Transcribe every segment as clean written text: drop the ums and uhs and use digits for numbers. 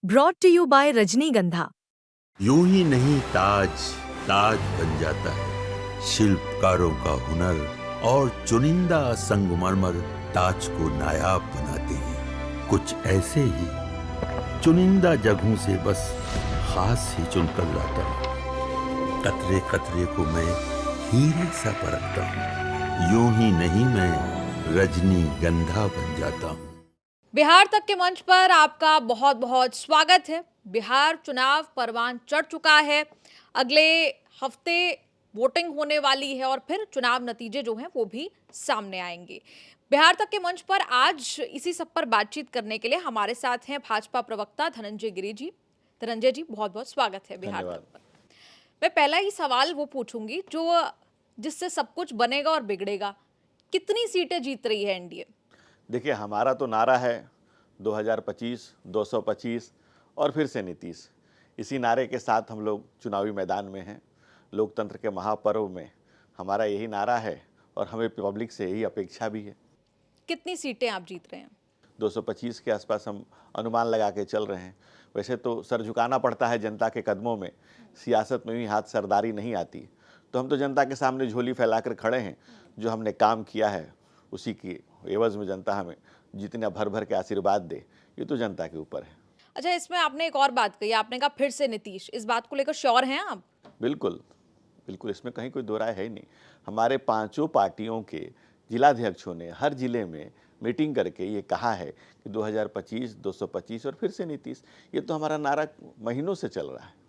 Brought to you bye रजनीगंधा। यूं ही नहीं ताज ताज बन जाता है। शिल्पकारों का हुनर और चुनिंदा संगमरमर ताज को नायाब बनाते हैं। कुछ ऐसे ही चुनिंदा जगहों से बस खास ही चुनकर लाता हूँ। कतरे कतरे को मैं हीरे सा परखता हूँ। यूं ही नहीं मैं रजनीगंधा बन जाता हूँ। बिहार तक के मंच पर आपका बहुत बहुत स्वागत है। बिहार चुनाव परवान चढ़ चुका है। अगले हफ्ते वोटिंग होने वाली है और फिर चुनाव नतीजे जो हैं वो भी सामने आएंगे। बिहार तक के मंच पर आज इसी सब पर बातचीत करने के लिए हमारे साथ हैं भाजपा प्रवक्ता धनंजय गिरी जी। धनंजय जी, बहुत बहुत स्वागत है बिहार तक पर। मैं पहला ही सवाल वो पूछूंगी जो जिससे सब कुछ बनेगा और बिगड़ेगा। कितनी सीटें जीत रही है एनडीए? देखिए, हमारा तो नारा है 2025, 225 और फिर से नीतीश। इसी नारे के साथ हम लोग चुनावी मैदान में हैं। लोकतंत्र के महापर्व में हमारा यही नारा है और हमें पब्लिक से यही अपेक्षा भी है। कितनी सीटें आप जीत रहे हैं? 225 के आसपास हम अनुमान लगा के चल रहे हैं। वैसे तो सर झुकाना पड़ता है जनता के कदमों में। सियासत में भी हाथ सरदारी नहीं आती। तो हम तो जनता के सामने झोली फैलाकर खड़े हैं। जो हमने काम किया है उसी की एवज में जनता हमें जितना भर भर के आशीर्वाद दे, ये तो जनता के ऊपर है। अच्छा, इसमें आपने एक और बात कही, आपने कहा फिर से नीतीश। इस बात को लेकर श्योर हैं आप? बिल्कुल बिल्कुल, इसमें कहीं कोई दो राय है ही नहीं। हमारे पांचों पार्टियों के जिलाध्यक्षों ने हर जिले में मीटिंग करके ये कहा है कि 2025, 225 और फिर से नीतीश। ये तो हमारा नारा महीनों से चल रहा है।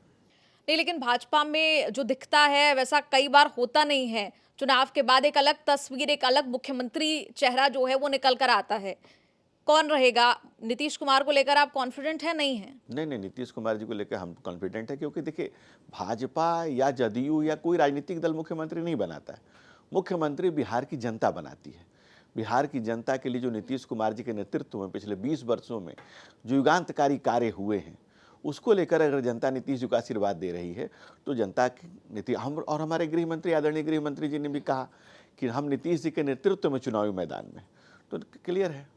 नहीं, लेकिन भाजपा में जो दिखता है वैसा कई बार होता नहीं है। चुनाव के बाद एक अलग तस्वीर, एक अलग मुख्यमंत्री चेहरा जो है वो निकल कर आता है। कौन रहेगा? नीतीश कुमार को लेकर आप कॉन्फिडेंट है, नहीं है? नहीं नहीं, नीतीश कुमार जी को लेकर हम कॉन्फिडेंट है, क्योंकि देखिए, भाजपा या जदयू या कोई राजनीतिक दल मुख्यमंत्री नहीं बनाता है। मुख्यमंत्री बिहार की जनता बनाती है। बिहार की जनता के लिए जो नीतीश कुमार जी के नेतृत्व में पिछले 20 वर्षों में जो युगांतकारी कार्य हुए हैं, उसको लेकर अगर जनता नीतीश जी को आशीर्वाद दे रही है तो जनता की नीति हम और हमारे गृह मंत्री, आदरणीय गृह मंत्री जी ने भी कहा कि हम नीतीश जी के नेतृत्व में चुनावी मैदान में, तो क्लियर है।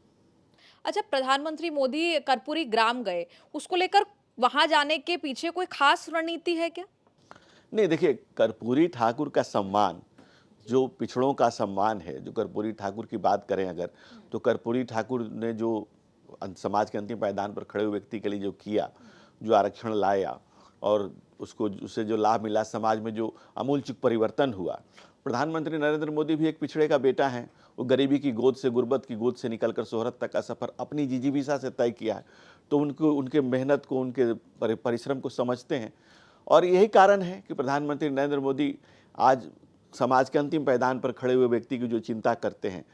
अच्छा, प्रधानमंत्री मोदी कर्पूरी ग्राम गए, उसको लेकर वहां जाने के पीछे कोई खास रणनीति है क्या? नहीं, देखिए, कर्पूरी ठाकुर का सम्मान, जो पिछड़ों का सम्मान है, जो कर्पूरी ठाकुर की बात करें अगर, तो कर्पूरी ठाकुर ने जो समाज के अंतिम पायदान पर खड़े हुए व्यक्ति के लिए जो किया, जो आरक्षण लाया और उससे जो लाभ मिला, समाज में जो आमूलचूल परिवर्तन हुआ। प्रधानमंत्री नरेंद्र मोदी भी एक पिछड़े का बेटा है। वो गरीबी की गोद से, गुर्बत की गोद से निकलकर शोहरत तक का सफ़र अपनी जिजीविका से तय किया है। तो उनको, उनके मेहनत को, उनके परिश्रम को समझते हैं। और यही कारण है कि प्रधानमंत्री नरेंद्र मोदी आज समाज के अंतिम पायदान पर खड़े हुए व्यक्ति की जो चिंता करते हैं,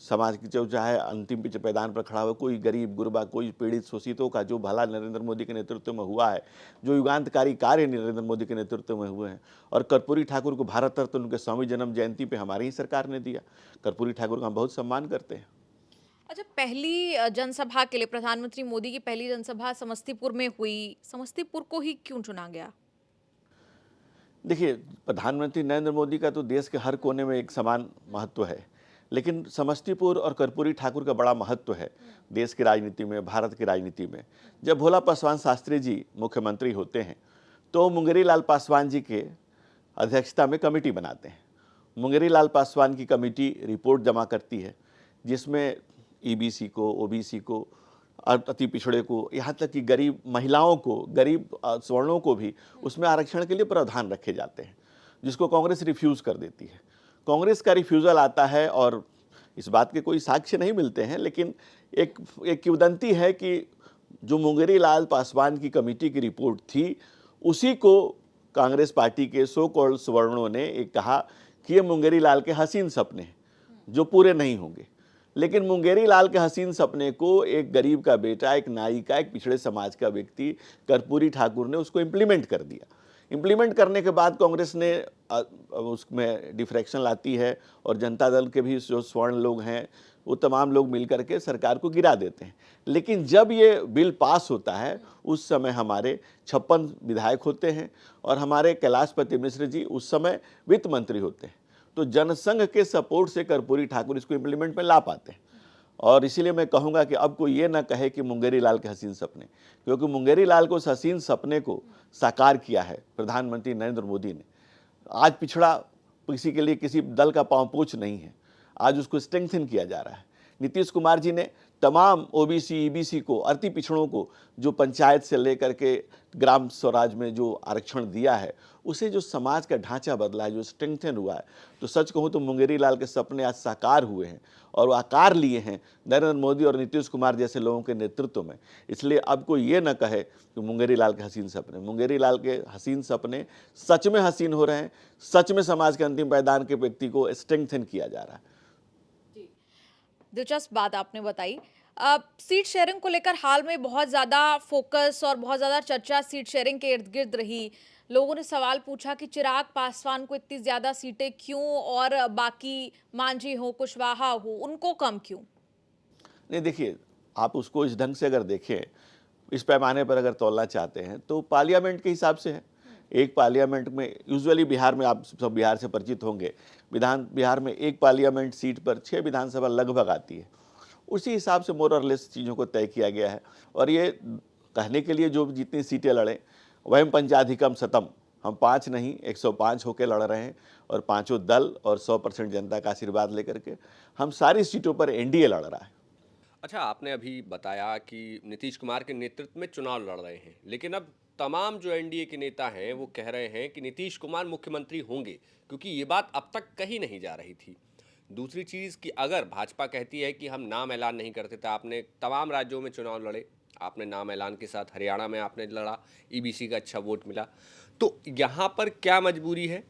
समाज की जो चाहे अंतिम पायदान पर खड़ा हुआ कोई गरीब गुरबा, कोई पीड़ित शोषितों का जो भला नरेंद्र मोदी के नेतृत्व में हुआ है, जो युगांतकारी कार्य नरेंद्र मोदी के नेतृत्व में हुए हैं। और कर्पूरी ठाकुर को भारत रत्न उनके 100वीं जन्म जयंती पे हमारी ही सरकार ने दिया। कर्पूरी ठाकुर का हम बहुत सम्मान करते हैं। अच्छा, पहली जनसभा के लिए प्रधानमंत्री मोदी की पहली जनसभा समस्तीपुर में हुई। समस्तीपुर को ही क्यों चुना गया? देखिए, प्रधानमंत्री नरेंद्र मोदी का तो देश के हर कोने में एक समान महत्व है, लेकिन समस्तीपुर और कर्पूरी ठाकुर का बड़ा महत्व है देश की राजनीति में, भारत की राजनीति में। जब भोला पासवान शास्त्री जी मुख्यमंत्री होते हैं तो मुंगेरी लाल पासवान जी के अध्यक्षता में कमेटी बनाते हैं। मुंगेरी लाल पासवान की कमेटी रिपोर्ट जमा करती है, जिसमें ईबीसी को, ओबीसी को, अति पिछड़े को, यहाँ तक कि गरीब महिलाओं को, गरीब सवर्णों को भी उसमें आरक्षण के लिए प्रावधान रखे जाते हैं, जिसको कांग्रेस रिफ्यूज़ कर देती है। कांग्रेस का रिफ्यूज़ल आता है और इस बात के कोई साक्ष्य नहीं मिलते हैं, लेकिन एक किंवदंती है कि जो मुंगेरी लाल पासवान की कमेटी की रिपोर्ट थी, उसी को कांग्रेस पार्टी के सो कॉल्ड सवर्णों ने एक कहा कि ये मुंगेरी लाल के हसीन सपने हैं जो पूरे नहीं होंगे। लेकिन मुंगेरी लाल के हसीन सपने को एक गरीब का बेटा, एक नाई का, एक पिछड़े समाज का व्यक्ति कर्पूरी ठाकुर ने उसको इम्प्लीमेंट कर दिया। इम्प्लीमेंट करने के बाद कांग्रेस ने उसमें डिफ्रैक्शन लाती है और जनता दल के भी जो स्वर्ण लोग हैं वो तमाम लोग मिल करके सरकार को गिरा देते हैं। लेकिन जब ये बिल पास होता है उस समय हमारे 56 विधायक होते हैं और हमारे कैलाशपति मिश्र जी उस समय वित्त मंत्री होते हैं। तो जनसंघ के सपोर्ट से कर्पूरी ठाकुर इसको इम्प्लीमेंट में ला पाते हैं। और इसीलिए मैं कहूँगा कि अब कोई ये ना कहे कि मुंगेरी लाल के हसीन सपने, क्योंकि मुंगेरी लाल को उस हसीन सपने को साकार किया है प्रधानमंत्री नरेंद्र मोदी ने। आज पिछड़ा किसी के लिए किसी दल का पांव पोछ नहीं है, आज उसको स्ट्रेंथन किया जा रहा है। नीतीश कुमार जी ने तमाम ओबीसी ईबीसी को, अति पिछड़ों को जो पंचायत से लेकर के ग्राम स्वराज में जो आरक्षण दिया है, उसे जो समाज का ढांचा बदला है, जो स्ट्रेंथन हुआ है, तो सच कहूँ तो मुंगेरी लाल के सपने आज साकार हुए हैं और आकार लिए हैं नरेंद्र मोदी और नीतीश कुमार जैसे लोगों के नेतृत्व में। इसलिए अब कोई ये न कहे कि मुंगेरी लाल के हसीन सपने, मुंगेरी लाल के हसीन सपने सच में हसीन हो रहे हैं, सच में समाज के अंतिम पायदान के व्यक्ति को स्ट्रेंथन किया जा रहा है। दिलचस्प बात आपने बताई। सीट शेयरिंग को लेकर हाल में बहुत ज़्यादा फोकस और बहुत ज़्यादा चर्चा सीट शेयरिंग के इर्द गिर्द रही। लोगों ने सवाल पूछा कि चिराग पासवान को इतनी ज़्यादा सीटें क्यों और बाकी मांझी हो, कुशवाहा हो, उनको कम क्यों? नहीं, देखिए, आप उसको इस ढंग से अगर देखें, इस पैमाने पर अगर तौलना चाहते हैं तो पार्लियामेंट के हिसाब से है। एक पार्लियामेंट में यूजुअली बिहार में, आप सब बिहार से परिचित होंगे, बिहार में एक पार्लियामेंट सीट पर 6 विधानसभा लगभग आती है। उसी हिसाब से मोर और लेस चीज़ों को तय किया गया है। और ये कहने के लिए जो जितनी सीटें लड़े, वयम पंचाधिकम शतम, हम 5 नहीं 105 होकर लड़ रहे हैं और पांचों दल और 100% जनता का आशीर्वाद लेकर के हम सारी सीटों पर एनडीए लड़ रहा है। अच्छा, आपने अभी बताया कि नीतीश कुमार के नेतृत्व में चुनाव लड़ रहे हैं, लेकिन अब तमाम जो एनडीए के नेता हैं वो कह रहे हैं कि नीतीश कुमार मुख्यमंत्री होंगे, क्योंकि ये बात अब तक कही नहीं जा रही थी। दूसरी चीज़ कि अगर भाजपा कहती है कि हम नाम ऐलान नहीं करते थे, आपने तमाम राज्यों में चुनाव लड़े, आपने नाम ऐलान के साथ हरियाणा में आपने लड़ा, ईबीसी का अच्छा वोट मिला, तो यहाँ पर क्या मजबूरी है?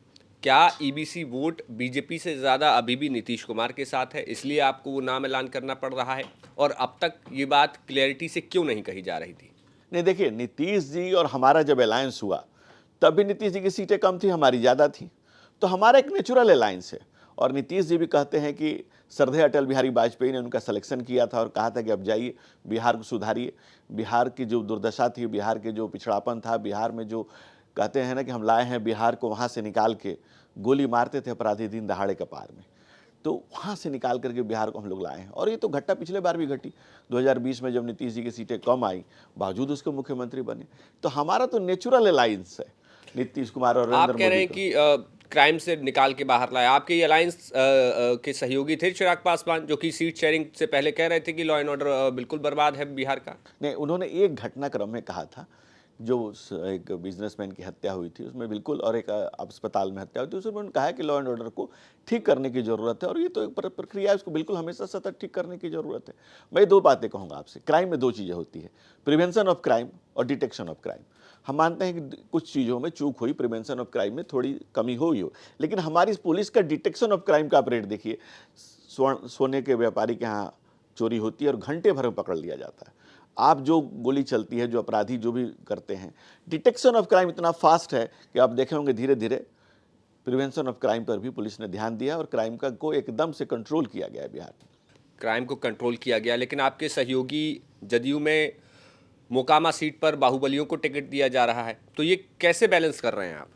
क्या ईबीसी वोट बीजेपी से ज़्यादा अभी भी नीतीश कुमार के साथ है, इसलिए आपको वो नाम ऐलान करना पड़ रहा है? और अब तक ये बात क्लैरिटी से क्यों नहीं कही जा रही थी? नहीं, देखिए, नीतीश जी और हमारा जब अलायंस हुआ तब भी नीतीश जी की सीटें कम थी, हमारी ज़्यादा थी, तो हमारा एक नेचुरल अलायंस है। और नीतीश जी भी कहते हैं कि श्रद्धेय अटल बिहारी वाजपेयी ने उनका सिलेक्शन किया था और कहा था कि अब जाइए बिहार को सुधारिए, बिहार की जो दुर्दशा थी, बिहार के जो पिछड़ापन था, बिहार में जो कहते हैं ना कि हम लाए हैं बिहार को, वहाँ से निकाल के गोली मारते थे अपराधी दिन दहाड़े कपार में, तो वहाँ से निकाल करके बिहार को हम लोग लाए हैं। और ये तो घटना पिछले बार भी घटी, 2020 में जब नीतीश जी की सीटें कम आई, बावजूद उसके मुख्यमंत्री बने। तो हमारा तो नेचुरल अलायंस है नीतीश कुमार और आप कह रहे हैं कि क्राइम से निकाल के बाहर लाए, आपके ये अलायंस के सहयोगी थे चिराग पासवान, जो कि सीट शेयरिंग से पहले कह रहे थे कि लॉ एंड ऑर्डर बिल्कुल बर्बाद है बिहार का। नहीं, उन्होंने एक घटनाक्रम में कहा था, जो एक बिजनेसमैन की हत्या हुई थी उसमें बिल्कुल, और एक अस्पताल में हत्या हुई थी, उसमें उन्होंने कहा है कि लॉ एंड ऑर्डर को ठीक करने की ज़रूरत है और ये तो एक प्रक्रिया है, इसको बिल्कुल हमेशा सतत ठीक करने की ज़रूरत है। मैं 2 बातें कहूँगा आपसे। क्राइम में 2 चीज़ें होती है, प्रिवेंशन ऑफ क्राइम और डिटेक्शन ऑफ क्राइम। हम मानते हैं कि कुछ चीज़ों में चूक हुई, प्रिवेंशन ऑफ क्राइम में थोड़ी कमी हुई हो, लेकिन हमारी पुलिस का डिटेक्शन ऑफ क्राइम का आप रेट देखिए। सोने के व्यापारी के यहाँ चोरी होती है और घंटे भर में पकड़ लिया जाता है। आप जो गोली चलती है, जो अपराधी जो भी करते हैं, डिटेक्शन ऑफ क्राइम इतना फास्ट है कि आप देखे होंगे धीरे धीरे प्रिवेंशन ऑफ क्राइम पर भी पुलिस ने ध्यान दिया और क्राइम का को एकदम से कंट्रोल किया गया है बिहार में। क्राइम को कंट्रोल किया गया, लेकिन आपके सहयोगी जदयू में मोकामा सीट पर बाहुबलियों को टिकट दिया जा रहा है, तो ये कैसे बैलेंस कर रहे हैं आप?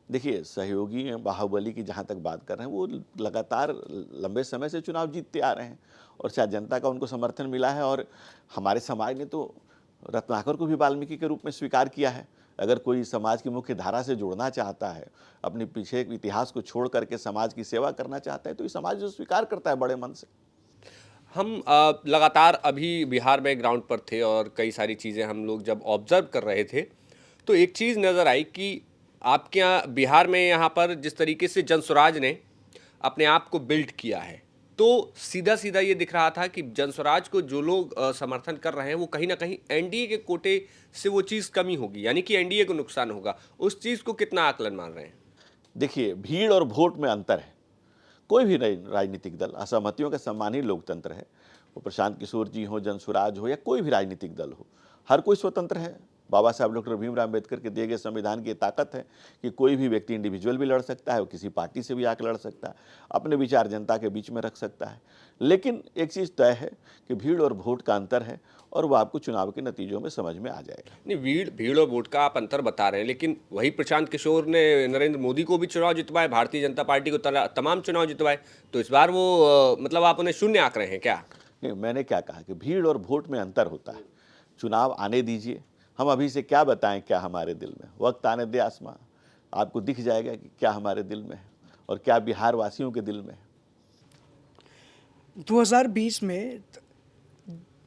देखिए, सहयोगी बाहुबली की जहाँ तक बात कर रहे हैं, वो लगातार लंबे समय से चुनाव जीतते आ रहे हैं और शायद जनता का उनको समर्थन मिला है। और हमारे समाज ने तो रत्नाकर को भी वाल्मीकि के रूप में स्वीकार किया है। अगर कोई समाज की मुख्य धारा से जुड़ना चाहता है, अपने पीछे के इतिहास को छोड़ करके समाज की सेवा करना चाहता है, तो ये समाज जो स्वीकार करता है बड़े मन से। हम लगातार अभी बिहार में ग्राउंड पर थे और कई सारी चीज़ें हम लोग जब ऑब्जर्व कर रहे थे, तो एक चीज़ नज़र आई कि आपके यहाँ बिहार में यहाँ पर जिस तरीके से जनस्वराज ने अपने आप को बिल्ड किया है, तो सीधा सीधा ये दिख रहा था कि जनस्वराज को जो लोग समर्थन कर रहे हैं वो कहीं ना कहीं एनडीए के कोटे से वो चीज़ कमी होगी, यानी कि एनडीए को नुकसान होगा। उस चीज़ को कितना आकलन मान रहे हैं? देखिए, भीड़ और वोट में अंतर है। कोई भी राजनीतिक दल, असहमतियों का सम्मान ही लोकतंत्र है। वो प्रशांत किशोर जी हो, जनस्वराज हो या कोई भी राजनीतिक दल हो, हर कोई स्वतंत्र है। बाबा साहब डॉक्टर भीमराव अम्बेडकर के दिए गए संविधान की ताकत है कि कोई भी व्यक्ति इंडिविजुअल भी लड़ सकता है, वो किसी पार्टी से भी आकर लड़ सकता है, अपने विचार जनता के बीच में रख सकता है। लेकिन एक चीज़ तय है कि भीड़ और वोट का अंतर है और वो आपको चुनाव के नतीजों में समझ में आ जाएगा। नहीं, भीड़ और वोट का आप अंतर बता रहे हैं, लेकिन वही प्रशांत किशोर ने नरेंद्र मोदी को भी चुनाव जितवाए, भारतीय जनता पार्टी को तमाम चुनाव जितवाए, तो इस बार वो मतलब आप उन्हें शून्य आंक रहे हैं क्या? नहीं, मैंने क्या कहा कि भीड़ और वोट में अंतर होता है। चुनाव आने दीजिए, हम अभी से क्या बताएं क्या हमारे दिल में, वक्त आने दे आसमां, आपको दिख जाएगा कि क्या हमारे दिल में है और क्या बिहार वासियों के दिल में है। 2020 में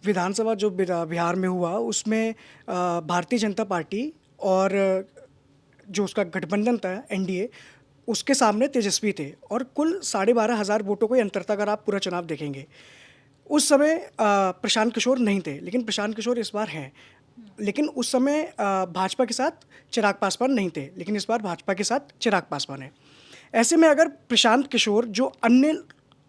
विधानसभा जो बिहार में हुआ उसमें भारतीय जनता पार्टी और जो उसका गठबंधन था एनडीए, उसके सामने तेजस्वी थे और कुल 12,500 वोटों को अंतर था अगर आप पूरा चुनाव देखेंगे। उस समय प्रशांत किशोर नहीं थे, लेकिन प्रशांत किशोर इस बार हैं। लेकिन उस समय भाजपा के साथ चिराग पासवान नहीं थे, लेकिन इस बार भाजपा के साथ चिराग पासवान है। ऐसे में अगर प्रशांत किशोर जो अन्य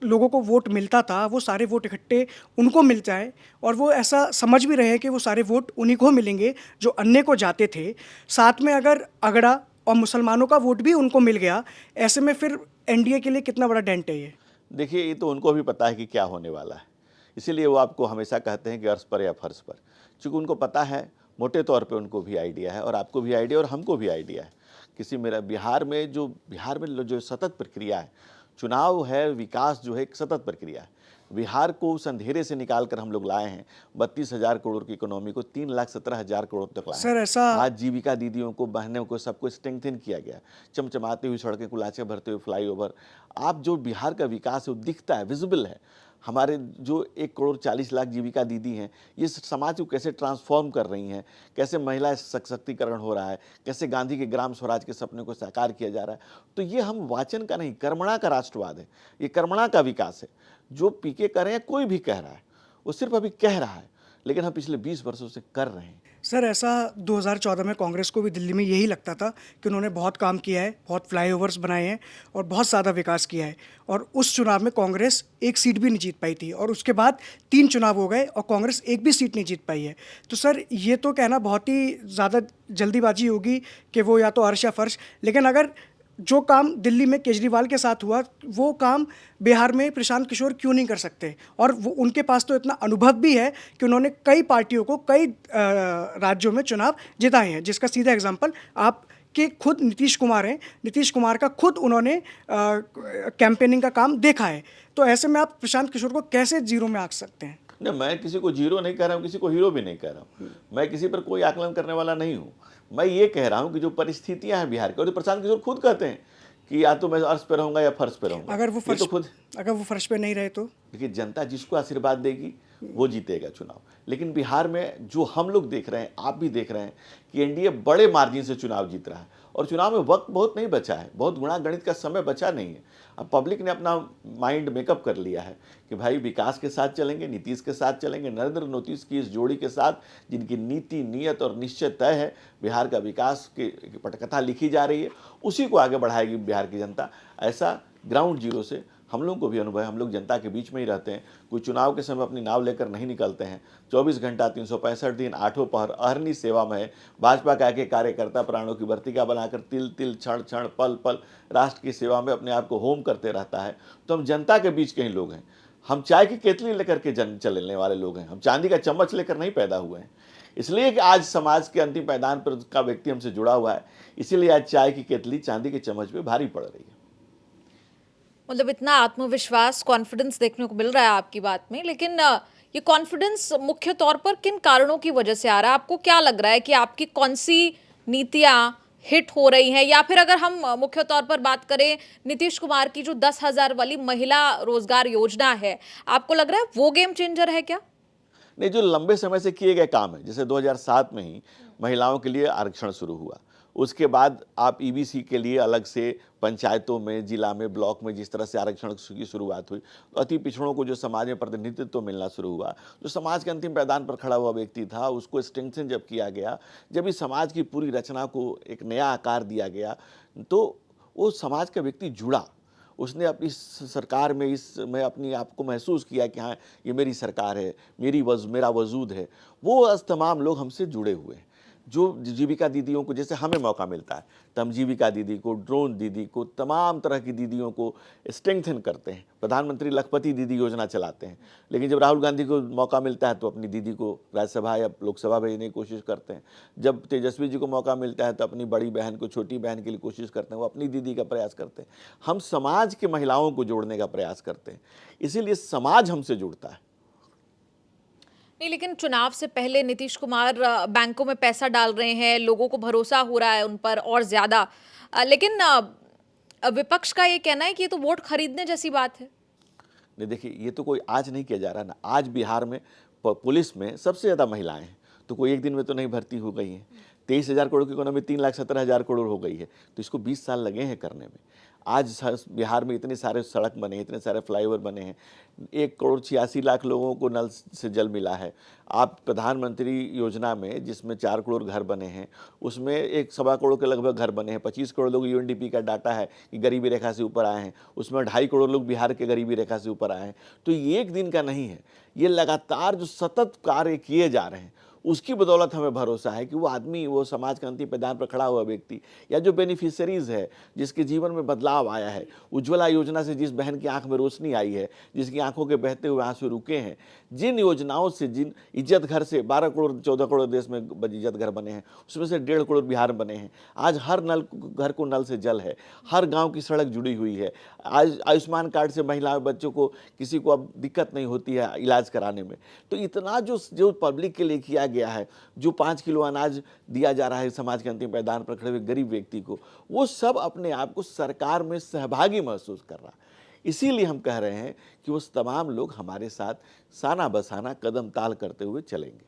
लोगों को वोट मिलता था वो सारे वोट इकट्ठे उनको मिल जाए और वो ऐसा समझ भी रहे हैं कि वो सारे वोट उन्हीं को मिलेंगे जो अन्य को जाते थे, साथ में अगर अगड़ा और मुसलमानों का वोट भी उनको मिल गया, ऐसे में फिर एनडीए के लिए कितना बड़ा डेंट है ये? देखिए, ये तो उनको भी पता है कि क्या होने वाला है, इसीलिए वो आपको हमेशा कहते हैं कि अर्श पर या फर्श पर, क्योंकि उनको पता है, मोटे तौर पे उनको भी आइडिया है और आपको भी आइडिया और हमको भी आइडिया है। बिहार में जो सतत प्रक्रिया है, चुनाव है, विकास जो है एक सतत प्रक्रिया है। बिहार को उस अंधेरे से निकाल कर हम लोग लाए हैं, 32,000 करोड़ की इकोनॉमी को 3,17,000 करोड़ तक लाए सर, हैं। ऐसा आज जीविका दीदियों को, बहनों को, सबको स्ट्रेंथन किया गया, चमचमाती हुई सड़कें, कुलाचे भरते हुए फ्लाईओवर। आप जो बिहार का विकास है वो दिखता है, विजिबल है। हमारे जो 1,40,00,000 जीविका दीदी हैं, ये समाज को कैसे ट्रांसफॉर्म कर रही हैं, कैसे महिला सशक्तिकरण हो रहा है, कैसे गांधी के ग्राम स्वराज के सपने को साकार किया जा रहा है। तो ये हम वाचन का नहीं, कर्मणा का राष्ट्रवाद है, ये कर्मणा का विकास है। जो पीके कर रहे हैं, कोई भी कह रहा है, वो सिर्फ अभी कह रहा है, लेकिन हम पिछले 20 वर्षों से कर रहे हैं। सर, ऐसा 2014 में कांग्रेस को भी दिल्ली में यही लगता था कि उन्होंने बहुत काम किया है, बहुत फ्लाईओवर्स बनाए हैं और बहुत ज़्यादा विकास किया है, और उस चुनाव में कांग्रेस एक सीट भी नहीं जीत पाई थी और उसके बाद 3 चुनाव हो गए और कांग्रेस एक भी सीट नहीं जीत पाई है। तो सर, ये तो कहना बहुत ही ज़्यादा जल्दीबाजी होगी कि वो या तो अर्श या फर्श, लेकिन अगर जो काम दिल्ली में केजरीवाल के साथ हुआ वो काम बिहार में प्रशांत किशोर क्यों नहीं कर सकते? और वो उनके पास तो इतना अनुभव भी है कि उन्होंने कई पार्टियों को कई राज्यों में चुनाव जिताए हैं, जिसका सीधा एग्जांपल आपके खुद नीतीश कुमार हैं। नीतीश कुमार का खुद उन्होंने कैंपेनिंग का काम देखा है। तो ऐसे में आप प्रशांत किशोर को कैसे जीरो में आंक सकते हैं? नहीं, मैं किसी को जीरो नहीं कह रहा हूँ, किसी को हीरो भी नहीं कह रहा हूँ। मैं किसी पर कोई आकलन करने वाला नहीं हूँ। मैं ये कह रहा हूँ कि जो परिस्थितियां हैं बिहार की, और प्रशांत किशोर खुद कहते हैं कि या तो मैं अर्श पे रहूंगा या फर्श पे रहूंगा। अगर वो फर्श पे नहीं रहे तो देखिए, जनता जिसको आशीर्वाद देगी वो जीतेगा चुनाव। लेकिन बिहार में जो हम लोग देख रहे हैं, आप भी देख रहे हैं कि एनडीए बड़े मार्जिन से चुनाव जीत रहा है और चुनाव में वक्त बहुत नहीं बचा है, बहुत गुणा गणित का समय बचा नहीं है। अब पब्लिक ने अपना माइंड मेकअप कर लिया है कि भाई विकास के साथ चलेंगे, नीतीश के साथ चलेंगे, नरेंद्र नीतीश की इस जोड़ी के साथ, जिनकी नीति, नियत और निश्चय तय है, बिहार का विकास की पटकथा लिखी जा रही है, उसी को आगे बढ़ाएगी बिहार की जनता। ऐसा ग्राउंड जीरो से हम लोगों को भी अनुभव है। हम लोग जनता के बीच में ही रहते हैं, कोई चुनाव के समय अपनी नाव लेकर नहीं निकलते हैं। 24 घंटा 365 दिन 8 पहर अहरनी सेवा में है। भाजपा का एक कार्यकर्ता प्राणों की वर्तिका बनाकर तिल तिल, क्षण क्षण, पल पल राष्ट्र की सेवा में अपने आप को होम करते रहता है। तो हम जनता के बीच के ही लोग हैं। हम चाय की केतली लेकर के चलने वाले लोग हैं, हम चांदी का चम्मच लेकर नहीं पैदा हुए हैं। इसलिए कि आज समाज के अंतिम पायदान पर का व्यक्ति हमसे जुड़ा हुआ है, इसीलिए आज चाय की केतली चांदी के चम्मच पे भारी पड़ रही है। मतलब इतना आत्मविश्वास, कॉन्फिडेंस देखने को मिल रहा है आपकी बात में, लेकिन ये कॉन्फिडेंस मुख्य तौर पर किन कारणों की वजह से आ रहा है? आपको क्या लग रहा है कि आपकी कौन सी नीतियां हिट हो रही हैं? या फिर अगर हम मुख्य तौर पर बात करें नीतीश कुमार की जो 10,000 वाली महिला रोजगार योजना है, आपको लग रहा है वो गेम चेंजर है क्या? नहीं, जो लंबे समय से किए गए काम है, जैसे 2007 में ही महिलाओं के लिए आरक्षण शुरू हुआ, उसके बाद आप ईबीसी के लिए अलग से पंचायतों में, जिला में, ब्लॉक में जिस तरह से आरक्षण की शुरुआत हुई, तो अति पिछड़ों को जो समाज में प्रतिनिधित्व मिलना शुरू हुआ, जो समाज के अंतिम पायदान पर खड़ा हुआ व्यक्ति था, उसको स्ट्रेंथन जब किया गया, जब इस समाज की पूरी रचना को एक नया आकार दिया गया, तो वो समाज का व्यक्ति जुड़ा। उसने अपनी सरकार में मैं अपनी आप को महसूस किया कि हाँ, ये मेरी सरकार है, मेरा वजूद है। वो तमाम लोग हमसे जुड़े हुए हैं। जो जीविका दीदियों को जैसे हमें मौका मिलता है, तो हम जीविका दीदी को, ड्रोन दीदी को, तमाम तरह की दीदियों को स्ट्रेंथन करते हैं। प्रधानमंत्री लखपति दीदी योजना चलाते हैं। लेकिन जब राहुल गांधी को मौका मिलता है तो अपनी दीदी को राज्यसभा या लोकसभा भेजने की कोशिश करते हैं। जब तेजस्वी जी को मौका मिलता है तो अपनी बड़ी बहन को, छोटी बहन के लिए कोशिश करते हैं, वो अपनी दीदी का प्रयास करते हैं। हम समाज की महिलाओं को जोड़ने का प्रयास करते हैं, इसीलिए समाज हमसे जुड़ता है। नहीं, लेकिन चुनाव से पहले नीतीश कुमार बैंकों में पैसा डाल रहे हैं, लोगों को भरोसा हो रहा है उन पर और ज्यादा। लेकिन विपक्ष का ये कहना है कि ये तो वोट खरीदने जैसी बात है। नहीं देखिए, ये तो कोई आज नहीं किया जा रहा ना। आज बिहार में पुलिस में सबसे ज़्यादा महिलाएं हैं, तो कोई एक दिन में तो नहीं भर्ती हो गई हैं। 23,000 करोड़ की इकोनॉमी 3,17,000 करोड़ हो गई है, तो इसको 20 साल लगे हैं करने में। आज बिहार में इतने सारे सड़क बने हैं, इतने सारे फ्लाईओवर बने हैं, 1,86,00,000 लोगों को नल से जल मिला है। आप प्रधानमंत्री योजना में जिसमें 4 करोड़ घर बने हैं, उसमें 1.25 करोड़ के लगभग घर बने हैं। 25 करोड़ लोग यूएनडीपी का डाटा है कि गरीबी रेखा से ऊपर आए हैं, उसमें 2.5 करोड़ लोग बिहार के गरीबी रेखा से ऊपर आए हैं। तो ये एक दिन का नहीं है, ये लगातार जो सतत कार्य किए जा रहे हैं, उसकी बदौलत हमें भरोसा है कि वो आदमी, वो समाज क्रांति पैदान पर खड़ा हुआ व्यक्ति, या जो बेनिफिशरीज है, जिसके जीवन में बदलाव आया है, उज्ज्वला योजना से जिस बहन की आंख में रोशनी आई है, जिसकी आंखों के बहते हुए आंसू रुके हैं, जिन योजनाओं से, जिन इज्जत घर से 12 करोड़ 14 करोड़ देश में इज्जत घर बने हैं, उसमें से 1.5 करोड़ बिहार में बने हैं। आज हर घर को नल से जल है, हर गाँव की सड़क जुड़ी हुई है। आज आयुष्मान कार्ड से महिला बच्चों को, किसी को अब दिक्कत नहीं होती है इलाज कराने में। तो इतना जो पब्लिक के लिए किया गया है, जो 5 किलो अनाज दिया जा रहा है समाज के अंतिम पैदान पर खड़े हुए गरीब व्यक्ति को, वो सब अपने आप को सरकार में सहभागी महसूस कर रहा है। इसीलिए हम कह रहे हैं कि वो तमाम लोग हमारे साथ साना बसाना कदम ताल करते हुए चलेंगे।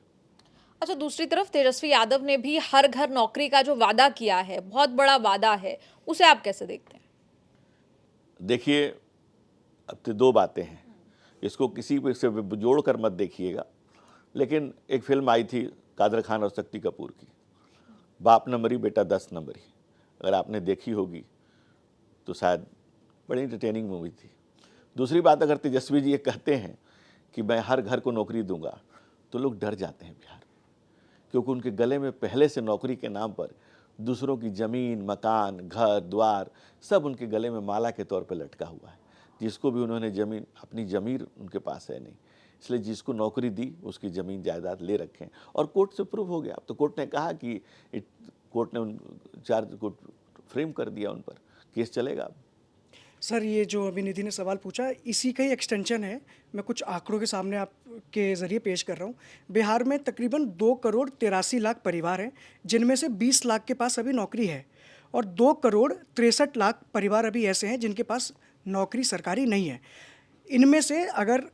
अच्छा, दूसरी तरफ तेजस्वी यादव ने भी हर घर नौकरी का जो वादा किया है, बहुत बड़ा वादा है, उसे आप कैसे देखते हैं? देखिए, अब तो 2 बातें हैं, इसको किसी से जोड़ कर मत देखिएगा। लेकिन एक फिल्म आई थी कादर खान और शक्ति कपूर की, बाप नंबरी बेटा 10 नंबरी, अगर आपने देखी होगी तो शायद बड़ी इंटरटेनिंग मूवी थी। दूसरी बात, अगर तेजस्वी जी ये कहते हैं कि मैं हर घर को नौकरी दूंगा, तो लोग डर जाते हैं बिहार, क्योंकि उनके गले में पहले से नौकरी के नाम पर दूसरों की ज़मीन, मकान, घर द्वार सब उनके गले में माला के तौर पर लटका हुआ है। जिसको भी उन्होंने ज़मीन, अपनी ज़मीर उनके पास है नहीं, इसलिए जिसको नौकरी दी उसकी ज़मीन जायदाद ले रखें। और कोर्ट से प्रूव हो गया, अब तो कोर्ट ने कहा कि कोर्ट ने उन चार्ज को फ्रेम कर दिया, उन पर केस चलेगा अब। सर, ये जो अभी निधि ने सवाल पूछा, इसी का ही एक्सटेंशन है। मैं कुछ आंकड़ों के सामने आपके ज़रिए पेश कर रहा हूँ। बिहार में तकरीबन 2,83,00,000 परिवार हैं, जिनमें से 20 लाख के पास अभी नौकरी है, और 2,63,00,000 परिवार अभी ऐसे हैं जिनके पास नौकरी सरकारी नहीं है। इनमें से अगर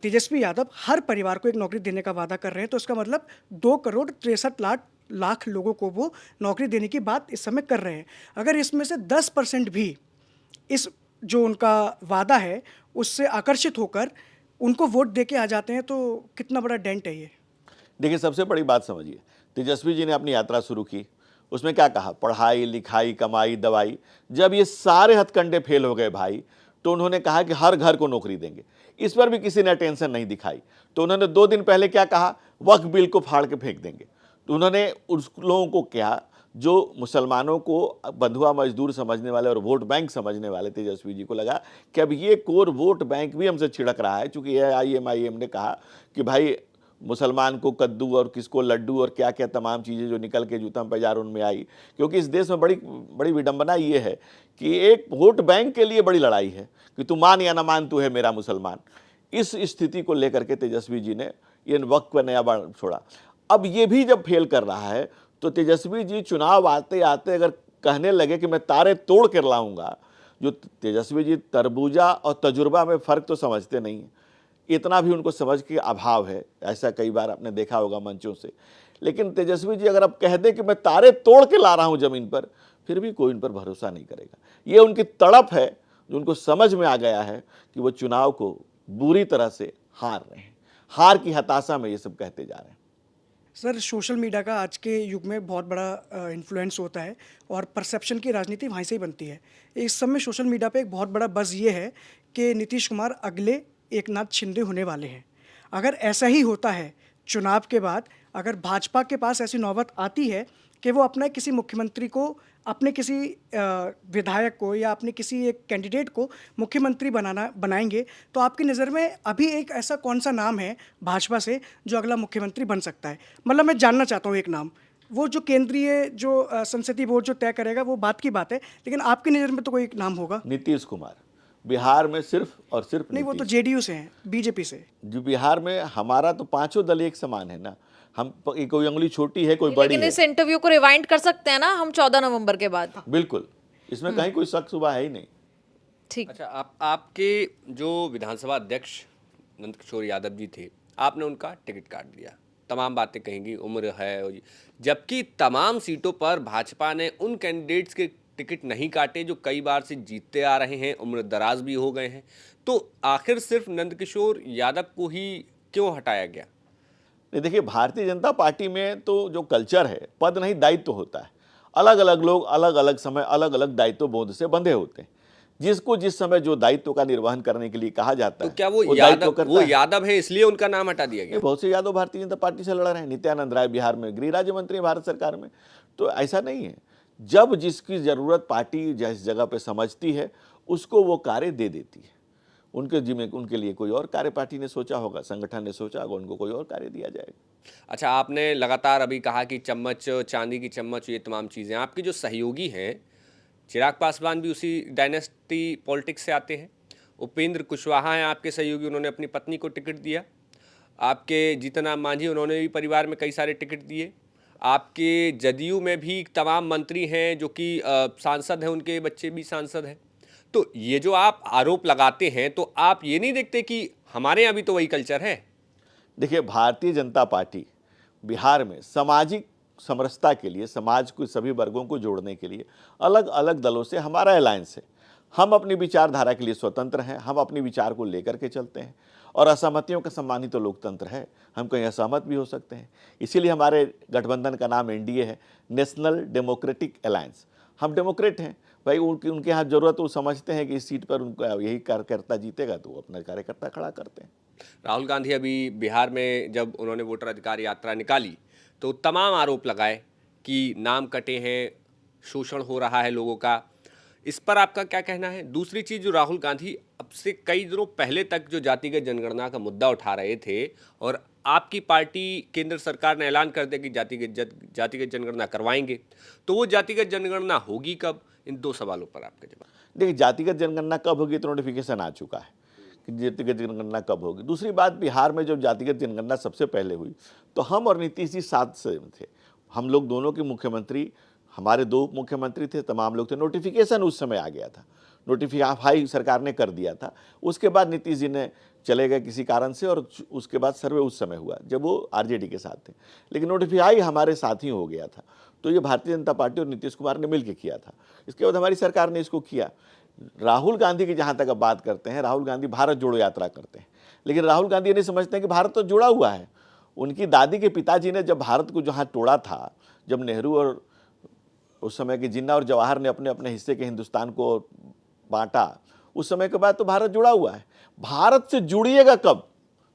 तेजस्वी यादव हर परिवार को एक नौकरी देने का वादा कर रहे हैं, तो इसका मतलब 2,63,00,000 लोगों को वो नौकरी देने की बात इस समय कर रहे हैं। अगर इसमें से 10% भी इस जो उनका वादा है उससे आकर्षित होकर उनको वोट दे के आ जाते हैं, तो कितना बड़ा डेंट है ये। देखिए, सबसे बड़ी बात समझिए, तेजस्वी जी ने अपनी यात्रा शुरू की, उसमें क्या कहा? पढ़ाई लिखाई, कमाई, दवाई। जब ये सारे हथकंडे फेल हो गए भाई, तो उन्होंने कहा कि हर घर को नौकरी देंगे। इस पर भी किसी ने अटेंशन नहीं दिखाई। तो उन्होंने 2 दिन पहले क्या कहा? वक्फ बिल को फाड़ के फेंक देंगे। तो उन्होंने उस लोगों को क्या, जो मुसलमानों को बंधुआ मजदूर समझने वाले और वोट बैंक समझने वाले, तेजस्वी जी को लगा कि अब ये कोर वोट बैंक भी हमसे छिड़क रहा है, चूंकि AIM ने कहा कि भाई मुसलमान को कद्दू और किसको लड्डू और क्या क्या तमाम चीज़ें जो निकल के जूता पैजार उनमें आई। क्योंकि इस देश में बड़ी बड़ी विडंबना ये है कि एक वोट बैंक के लिए बड़ी लड़ाई है कि तू मान या ना मान, तू है मेरा मुसलमान। इस स्थिति को लेकर के तेजस्वी जी ने ये वक्त पर नया बाण छोड़ा। अब ये भी जब फेल कर रहा है, तो तेजस्वी जी चुनाव आते आते अगर कहने लगे कि मैं तारे तोड़ कर लाऊंगा, जो तेजस्वी जी तरबूजा और तजुर्बा में फ़र्क तो समझते नहीं हैं, इतना भी उनको समझ के अभाव है। ऐसा कई बार आपने देखा होगा मंचों से। लेकिन तेजस्वी जी अगर अब कह दें कि मैं तारे तोड़ के ला रहा हूं ज़मीन पर, फिर भी कोई उन पर भरोसा नहीं करेगा। ये उनकी तड़प है, जो उनको समझ में आ गया है कि वो चुनाव को बुरी तरह से हार रहे हैं। हार की हताशा में ये सब कहते जा रहे हैं। सर, सोशल मीडिया का आज के युग में बहुत बड़ा इन्फ्लुएंस होता है, और परसेप्शन की राजनीति वहीं से ही बनती है। इस समय सोशल मीडिया पे एक बहुत बड़ा बज़ ये है कि नीतीश कुमार अगले एकनाथ शिंदे होने वाले हैं। अगर ऐसा ही होता है चुनाव के बाद, अगर भाजपा के पास ऐसी नौबत आती है कि वो अपने किसी मुख्यमंत्री को, अपने किसी विधायक को या अपने किसी एक कैंडिडेट को मुख्यमंत्री बनाएंगे, तो आपकी नज़र में अभी एक ऐसा कौन सा नाम है भाजपा से जो अगला मुख्यमंत्री बन सकता है? मतलब मैं जानना चाहता हूँ एक नाम, वो जो केंद्रीय जो संसदीय बोर्ड जो तय करेगा वो बात की बात है, लेकिन आपकी नज़र में तो कोई एक नाम होगा। नीतीश कुमार, बिहार में सिर्फ और सिर्फ नहीं, वो तो नीतीश। जेडीयू से हैं, बीजेपी से। जो बिहार में हमारा तो पांचों दल एक समान है ना, हम कोई उंगली छोटी है कोई बड़ी लेकिन है। इस इंटरव्यू को रिवाइंड कर सकते हैं ना हम 14 नवंबर के बाद। बिल्कुल, इसमें कहीं कोई शक शुबा है ही नहीं। ठीक। अच्छा, आपके जो विधानसभा अध्यक्ष नंदकिशोर यादव जी थे, आपने उनका टिकट काट दिया, तमाम बातें कहेंगी, उम्र है, और जबकि तमाम सीटों पर भाजपा ने उन कैंडिडेट्स के टिकट नहीं काटे जो कई बार से जीतते आ रहे हैं, उम्र दराज भी हो गए हैं, तो आखिर सिर्फ नंदकिशोर यादव को ही क्यों हटाया गया? नहीं, देखिए भारतीय जनता पार्टी में तो जो कल्चर है, पद नहीं दायित्व होता है। अलग अलग लोग अलग अलग समय अलग अलग दायित्व बोध से बंधे होते हैं। जिसको जिस समय जो दायित्व का निर्वहन करने के लिए कहा जाता तो है, क्या वो दायित्व करता है। यादव है इसलिए उनका नाम हटा दिया गया? बहुत से यादव भारतीय जनता पार्टी से लड़ रहे हैं। नित्यानंद राय बिहार में गृह राज्य मंत्री हैं भारत सरकार में। तो ऐसा नहीं है, जब जिसकी जरूरत पार्टी जिस जगह पे समझती है उसको वो कार्य दे देती है। उनके लिए कोई और कार्य पार्टी ने सोचा होगा, संगठन ने सोचा होगा, उनको कोई और कार्य दिया जाएगा। अच्छा, आपने लगातार अभी कहा कि चम्मच, चांदी की चम्मच, ये तमाम चीज़ें, आपके जो सहयोगी हैं चिराग पासवान भी उसी डायनेस्टी पॉलिटिक्स से आते हैं। उपेंद्र कुशवाहा हैं आपके सहयोगी, उन्होंने अपनी पत्नी को टिकट दिया। आपके जीतन राम मांझी, उन्होंने भी परिवार में कई सारे टिकट दिए। आपके जदयू में भी तमाम मंत्री हैं जो कि सांसद हैं, उनके बच्चे भी सांसद हैं। तो ये जो आप आरोप लगाते हैं, तो आप ये नहीं देखते कि हमारे यहाँ भी तो वही कल्चर है? देखिए, भारतीय जनता पार्टी बिहार में सामाजिक समरसता के लिए, समाज को सभी वर्गों को जोड़ने के लिए अलग अलग दलों से हमारा अलायंस है। हम अपनी विचारधारा के लिए स्वतंत्र हैं, हम अपने विचार को लेकर के चलते हैं और असहमतियों का सम्मानित तो लोकतंत्र है, हम कहीं असहमत भी हो सकते हैं। इसीलिए हमारे गठबंधन का नाम एनडीए है, नेशनल डेमोक्रेटिक अलायंस। हम डेमोक्रेट हैं भाई, उनके यहाँ जरूरत वो समझते हैं कि इस सीट पर उनका यही कार्यकर्ता जीतेगा तो वो अपना कार्यकर्ता खड़ा करते हैं। राहुल गांधी अभी बिहार में जब उन्होंने वोटर अधिकार यात्रा निकाली तो तमाम आरोप लगाए कि नाम कटे हैं, शोषण हो रहा है लोगों का। इस पर आपका क्या कहना है? दूसरी चीज़, जो राहुल गांधी अब से कई दिनों पहले तक जो जातिगत जनगणना का मुद्दा उठा रहे थे और आपकी पार्टी, केंद्र सरकार ने ऐलान कर दिया कि जातिगत जनगणना करवाएंगे, तो वो जातिगत जनगणना होगी कब? इन दो सवालों पर आपका जवाब। देखिए, जातिगत जनगणना कब होगी तो नोटिफिकेशन आ चुका है कि जातिगत जनगणना कब होगी। दूसरी बात, बिहार में जब जातिगत जनगणना सबसे पहले हुई तो हम और नीतीश जी साथ से थे। हम लोग दोनों के मुख्यमंत्री, हमारे दो मुख्यमंत्री थे, तमाम लोग थे। नोटिफिकेशन उस समय आ गया था, नोटिफाई सरकार ने कर दिया था। उसके बाद नीतीश जी ने चले गए किसी कारण से और उसके बाद सर्वे उस समय हुआ जब वो आरजेडी के साथ थे, लेकिन नोटिफाई हमारे साथ ही हो गया था। तो ये भारतीय जनता पार्टी और नीतीश कुमार ने मिलकर किया था। इसके बाद हमारी सरकार ने इसको किया। राहुल गांधी की जहाँ तक अब बात करते हैं, राहुल गांधी भारत जोड़ो यात्रा करते हैं, लेकिन राहुल गांधी नहीं समझते हैं कि भारत तो जुड़ा हुआ है। उनकी दादी के पिताजी ने जब भारत को जहाँ तोड़ा था, जब नेहरू और उस समय के जिन्ना और जवाहर ने अपने अपने हिस्से के हिंदुस्तान को बांटा, उस समय के बाद तो भारत जुड़ा हुआ है। भारत से जुड़िएगा कब?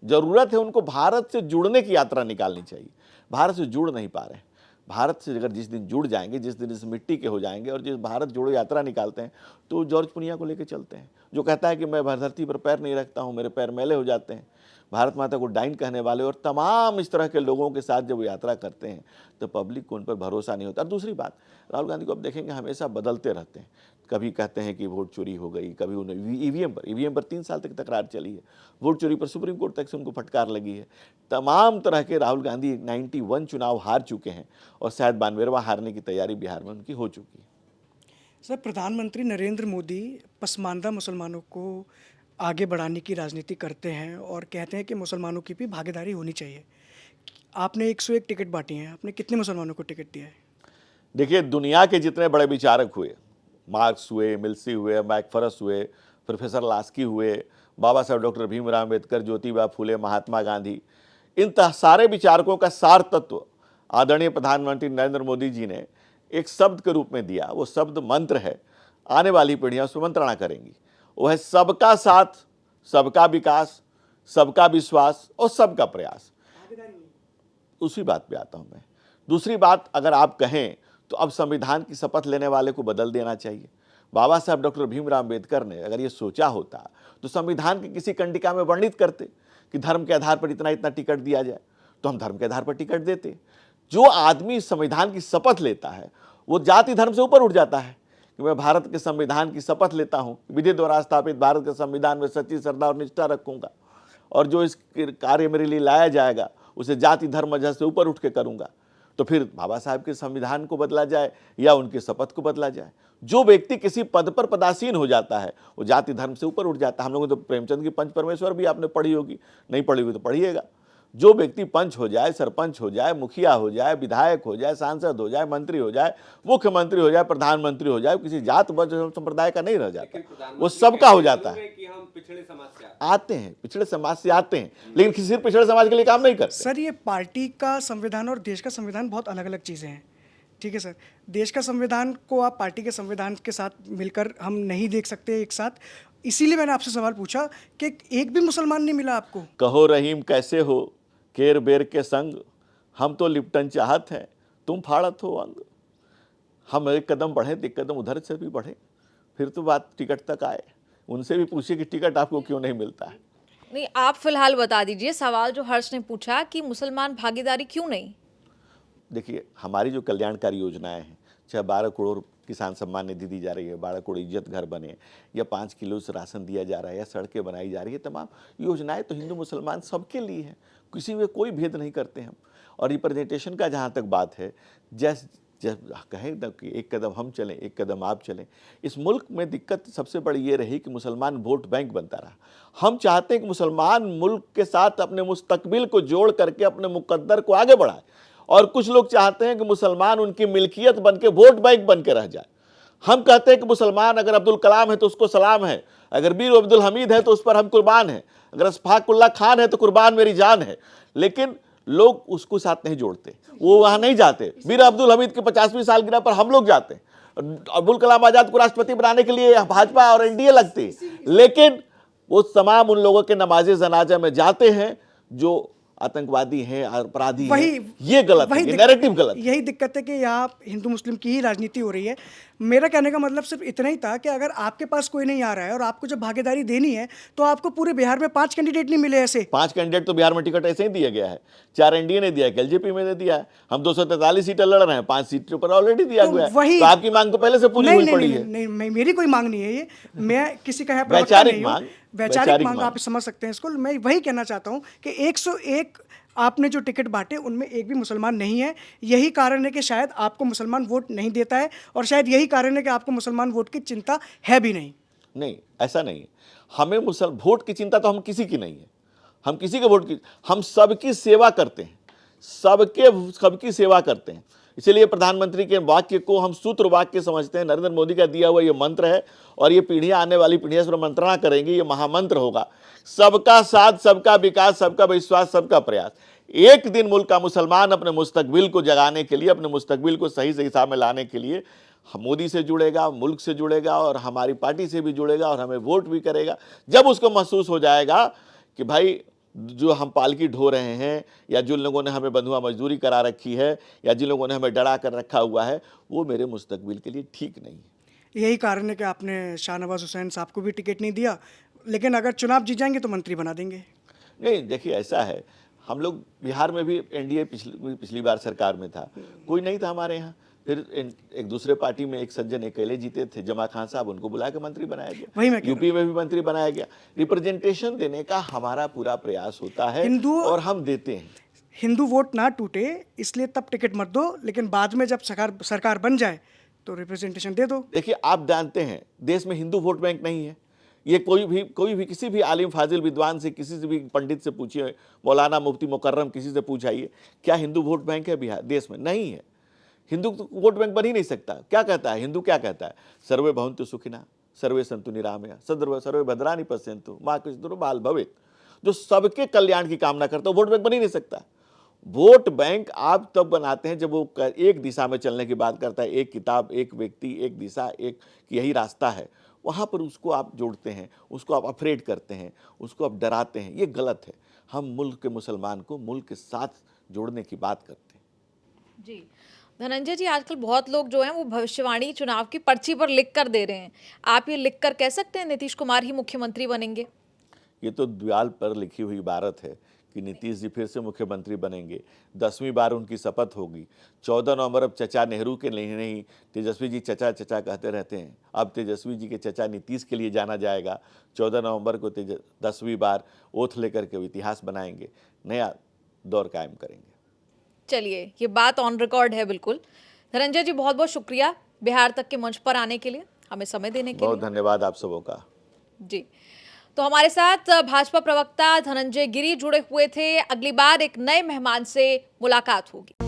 जरूरत है उनको भारत से जुड़ने की यात्रा निकालनी चाहिए। भारत से जुड़ नहीं पा रहे हैं। भारत से अगर जिस दिन जुड़ जाएंगे, जिस दिन इस मिट्टी के हो जाएंगे और जिस भारत जोड़ो यात्रा निकालते हैं, तो जॉर्ज पुनिया को लेकर चलते हैं जो कहता है कि मैं धरती पर पैर नहीं रखता हूँ, मेरे पैर मैले हो जाते हैं। भारत माता को डाइन कहने वाले और तमाम इस तरह के लोगों के साथ जब यात्रा करते हैं तो पब्लिक को उन पर भरोसा नहीं होता। और दूसरी बात, राहुल गांधी को अब देखेंगे हमेशा बदलते रहते हैं। कभी कहते हैं कि वोट चोरी हो गई, कभी उन्हें ईवीएम पर 3 साल तक तकरार चली है, वोट चोरी पर सुप्रीम कोर्ट तक से उनको फटकार लगी है। तमाम तरह के राहुल गांधी 91 चुनाव हार चुके हैं और शायद 92वां हारने की तैयारी बिहार में उनकी हो चुकी है। सर, प्रधानमंत्री नरेंद्र मोदी पसमानदा मुसलमानों को आगे बढ़ाने की राजनीति करते हैं और कहते हैं कि मुसलमानों की भी भागीदारी होनी चाहिए। आपने 101 टिकट बांटी हैं, आपने कितने मुसलमानों को टिकट दिया है? देखिए, दुनिया के जितने बड़े विचारक हुए, मार्क्स हुए, मिल्सी हुए, मैकफरस हुए, प्रोफेसर लास्की हुए, बाबा साहब डॉक्टर भीमराव अम्बेडकर, ज्योतिबा फुले, महात्मा गांधी, इन सारे विचारकों का सार तत्व आदरणीय प्रधानमंत्री नरेंद्र मोदी जी ने एक शब्द के रूप में दिया। वो शब्द मंत्र है, आने वाली पीढ़ियां उसमें मंत्रणा करेंगी। वो है सबका साथ, सबका विकास, सबका विश्वास और सबका प्रयास। उसी बात पे आता हूं मैं। दूसरी बात, अगर आप कहें तो अब संविधान की शपथ लेने वाले को बदल देना चाहिए। बाबा साहब डॉक्टर भीमराव अम्बेडकर ने अगर ये सोचा होता तो संविधान की किसी कंडिका में वर्णित करते कि धर्म के आधार पर इतना इतना टिकट दिया जाए, तो हम धर्म के आधार पर टिकट देते। जो आदमी संविधान की शपथ लेता है वो जाति धर्म से ऊपर उठ जाता है कि मैं भारत के संविधान की शपथ लेता हूँ, विधि द्वारा स्थापित भारत के संविधान में सच्ची श्रद्धा और निष्ठा रखूंगा, और जो इस कार्य मेरे लिए लाया जाएगा उसे जाति धर्म मजहब से ऊपर उठ के करूंगा, तो फिर बाबा साहब के संविधान को बदला जाए या उनकी शपथ को बदला जाए। जो व्यक्ति किसी पद पर पदासीन हो जाता है वो जाति धर्म से ऊपर उठ जाता है। हम लोगों ने तो प्रेमचंद की पंच परमेश्वर भी आपने पढ़ी होगी, नहीं पढ़ी होगी तो पढ़िएगा। जो व्यक्ति पंच हो जाए, सरपंच हो जाए, मुखिया हो जाए, विधायक हो जाए, सांसद हो जाए, मंत्री हो जाए, मुख्यमंत्री हो जाए, प्रधानमंत्री हो जाए, किसी जात संप्रदाय का नहीं रह जाता, वो सबका हो जाता है। कि हम पिछड़े समाज से आते हैं, पिछड़े समाज से आते हैं, लेकिन सिर्फ पिछड़े समाज के लिए काम नहीं करते। सर, ये पार्टी का संविधान और देश का संविधान बहुत अलग अलग चीज़ें हैं। ठीक है सर, देश का संविधान को आप पार्टी के संविधान के साथ मिलकर हम नहीं देख सकते एक साथ। इसीलिए मैंने आपसे सवाल पूछा कि एक भी मुसलमान नहीं मिला आपको। कहो रहीम कैसे हो केर बेर के संग, हम तो लिप्टन चाहत हैं, तुम फाड़त हो अंग। हम एक कदम बढ़े तो एक कदम उधर से भी बढ़े, फिर तो बात टिकट तक आए। उनसे भी पूछिए कि टिकट आपको क्यों नहीं मिलता है। नहीं, आप फिलहाल बता दीजिए सवाल जो हर्ष ने पूछा कि मुसलमान भागीदारी क्यों नहीं। देखिए, हमारी जो कल्याणकारी योजनाएं हैं, चाहे 12 करोड़ किसान सम्मान निधि दी जा रही है, 12 करोड़ इज्जत घर बने, या 5 किलो से राशन दिया जा रहा है, या सड़कें बनाई जा रही है, तमाम योजनाएं तो हिंदू मुसलमान सबके लिए हैं, किसी में कोई भेद नहीं करते हम। और रिप्रेजेंटेशन का जहाँ तक बात है, जब कहें ना कि एक कदम हम चलें एक कदम आप चलें, इस मुल्क में दिक्कत सबसे बड़ी ये रही कि मुसलमान वोट बैंक बनता रहा। हम चाहते हैं कि मुसलमान मुल्क के साथ अपने मुस्तकबिल को जोड़ करके अपने मुकद्दर को आगे बढ़ाए, और कुछ लोग चाहते हैं कि मुसलमान उनकी मिल्कियत बन के वोट बैंक बन के रह जाए। हम कहते हैं कि मुसलमान अगर अब्दुल कलाम है तो उसको सलाम है, अगर बीर अब्दुल हमीद है तो उस पर हम कुर्बान हैं, अगर अशफाकुल्ला खान है तो कुर्बान मेरी जान है। लेकिन लोग उसको साथ नहीं जोड़ते, वो वहाँ नहीं जाते। बीर अब्दुल हमीद की 50वीं सालगिरह पर हम लोग जाते हैं, अब्दुल कलाम आज़ाद को राष्ट्रपति बनाने के लिए भाजपा और एनडीए लगती है, लेकिन वो तमाम उन लोगों के नमाजे जनाजा में जाते हैं जो आतंकवादी हैं, अपराधी हैं। ये गलत है, ये नैरेटिव गलत है। यही दिक्कत है कि यहाँ हिंदू मुस्लिम की ही राजनीति हो रही है। मेरा कहने का मतलब सिर्फ इतना ही था कि अगर आपके पास कोई नहीं आ रहा है और आपको जब भागीदारी देनी है तो आपको पूरे बिहार में 5 कैंडिडेट नहीं मिले ऐसे। 5 कैंडिडेट तो बिहार में टिकट ऐसे ही दिया गया है, 4 एनडीए ने दिया है, एलजेपी में ने दिया है। हम 243 सीटें लड़ रहे हैं, 5 सीटों पर ऑलरेडी दिया हुआ है। तो आपकी मांग तो पहले से पूरी हुई पड़ी है। नहीं, मेरी कोई मांग नहीं है ये, मैं किसी का वैचारिक मांग, वैचारिक मांग आप समझ सकते हैं इसको। मैं वही कहना चाहता हूँ कि 101 आपने जो टिकट बांटे उनमें एक भी मुसलमान नहीं है। यही कारण है कि शायद आपको मुसलमान वोट नहीं देता है, और शायद यही कारण है कि आपको मुसलमान वोट की चिंता है भी नहीं। नहीं, ऐसा नहीं है। हमें वोट की चिंता तो हम किसी की नहीं है। हम किसी के वोट की, हम सबकी सेवा करते हैं, सबकी सेवा करते हैं। इसलिए प्रधानमंत्री के वाक्य को हम सूत्र वाक्य समझते हैं। नरेंद्र मोदी का दिया हुआ ये मंत्र है, और ये पीढ़ियां, आने वाली पीढ़ियां इस पर मंत्रणा करेंगी। ये महामंत्र होगा, सबका साथ, सबका विकास, सबका विश्वास, सबका प्रयास। एक दिन मुल्क का मुसलमान अपने मुस्तकबिल को जगाने के लिए, अपने मुस्तकबिल को सही दिशा में लाने के लिए मोदी से जुड़ेगा, मुल्क से जुड़ेगा, और हमारी पार्टी से भी जुड़ेगा, और हमें वोट भी करेगा। जब उसको महसूस हो जाएगा कि भाई जो हम पालकी ढो रहे हैं, या जिन लोगों ने हमें बंधुआ मजदूरी करा रखी है, या जिन लोगों ने हमें डरा कर रखा हुआ है, वो मेरे मुस्तकबिल के लिए ठीक नहीं है। यही कारण है कि आपने शाहनवाज हुसैन साहब को भी टिकट नहीं दिया, लेकिन अगर चुनाव जीत जाएंगे तो मंत्री बना देंगे। नहीं, देखिए ऐसा है, हम लोग बिहार में भी एनडीए पिछली बार सरकार में था, कोई नहीं था हमारे यहाँ। फिर एक दूसरे पार्टी में एक सज्जन अकेले जीते थे, जमा खान साहब, उनको बुला के मंत्री बनाया गया। यूपी में भी मंत्री बनाया गया। रिप्रेजेंटेशन देने का हमारा पूरा प्रयास होता है, और हम देते हैं। हिंदू वोट ना टूटे इसलिए तब टिकट मत दो, लेकिन बाद में जब सरकार बन जाए तो रिप्रेजेंटेशन दे दो। देखिए, आप जानते हैं देश में हिंदू वोट बैंक नहीं है। ये कोई भी किसी भी आलिम फाजिल विद्वान से, किसी से भी पंडित से पूछिए, मौलाना मुफ्ती मुकर्रम किसी से पूछाइए, क्या हिंदू वोट बैंक है बिहार देश में? नहीं है। हिंदू वोट बैंक बन ही नहीं सकता। क्या कहता है हिंदू? क्या कहता है? सर्वे भवन्तु सुखिनः, सर्वे सन्तु निरामया, सर्वे भद्राणि पश्यन्तु मा कश्चित् बाल भवेत्। जो सबके कल्याण की कामना करता है, वोट बैंक बन ही नहीं सकता। वोट बैंक आप तब बनाते हैं जब वो एक दिशा में चलने की बात करता है, एक किताब, एक व्यक्ति, एक दिशा, एक यही रास्ता है, वहाँ पर उसको आप जोड़ते हैं, उसको आप अफ्रेड करते हैं, उसको आप डराते हैं। ये गलत है। हम मुल्क के मुसलमान को मुल्क के साथ जोड़ने की बात करते हैं। जी धनंजय जी, आजकल बहुत लोग जो हैं वो भविष्यवाणी चुनाव की पर्ची पर लिख कर दे रहे हैं। आप ये लिख कर कह सकते हैं नीतीश कुमार ही मुख्यमंत्री बनेंगे? ये तो दीवार पर लिखी हुई इबारत है कि नीतीश जी फिर से मुख्यमंत्री बनेंगे, 10वीं बार उनकी शपथ होगी। 14 नवंबर अब चचा नेहरू के लिए नहीं, तेजस्वी जी चचा चचा कहते रहते हैं, अब तेजस्वी जी के चचा नीतीश के लिए जाना जाएगा। 14 नवंबर को 10वीं बार ओथ लेकर के इतिहास बनाएंगे, नया दौर कायम करेंगे। चलिए, ये बात ऑन रिकॉर्ड है बिल्कुल। धनंजय जी, बहुत बहुत शुक्रिया बिहार तक के मंच पर आने के लिए, हमें समय देने के बहुत लिए। धन्यवाद आप सबों का। जी, तो हमारे साथ भाजपा प्रवक्ता धनंजय गिरी जुड़े हुए थे। अगली बार एक नए मेहमान से मुलाकात होगी।